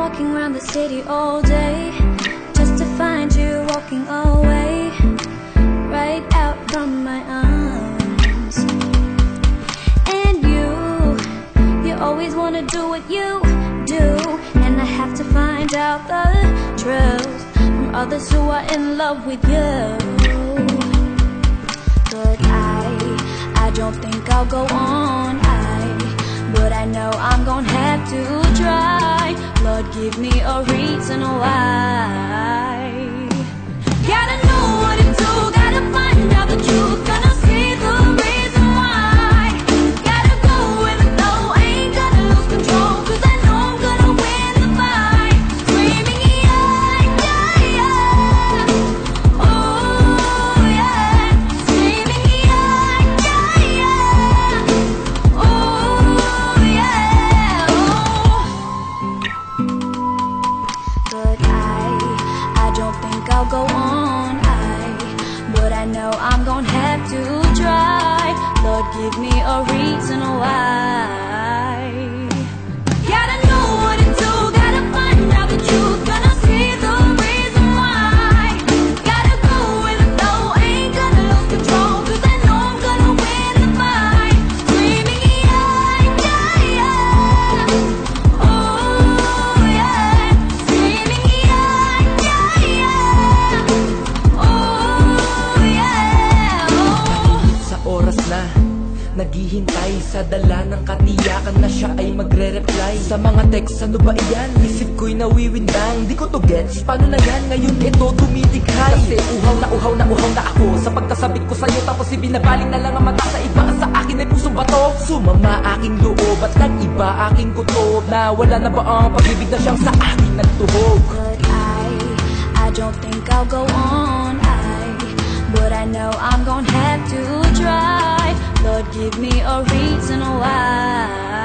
walking around the city all day just to find you walking away, right out from my arms. And you always wanna do what you do, and I have to find out the truth from others who are in love with you. But I don't think I'll go on, but I know I'm gonna have to try. Lord, give me a reason why. Gotta know what to do, gotta find out the truth, gonna see the reason why. Gotta go with the flow, ain't gonna lose control, 'cause I know I'm gonna win the fight. Screaming yeah, yeah, yeah, oh yeah. Screaming yeah, yeah, yeah, oh yeah, oh. But I don't think I'll go on, but I know I'm gonna have to try. Lord, give me a reason why. Gotta know what to do, gotta find out the truth, gonna see the reason why. Gotta go with the flow, ain't gonna lose control, 'cause I know I'm gonna win the fight. Screaming yeah, yeah, yeah, oh yeah. Screaming yeah, yeah, yeah, oh yeah, oh. Sa oras na naghihintay, sa dala ng katiyakan na siya ay magre-reply sa mga text. Ano ba iyan? Isip ko'y nawiwindang, di ko to gets. Paano na yan? Ngayon ito tumitikhay. Kasi uhaw na ako sa pagkasabik ko sa'yo, tapos ibinabaling na lang ang mata sa iba. Sa akin ay pusong bato, sumama aking loob at nag-iba aking kutob. Na wala na ba ang pag-ibig na siyang sa akin nagtuhog? But I don't think I'll go on, but I know I'm gonna have to try. Lord, give me a reason why.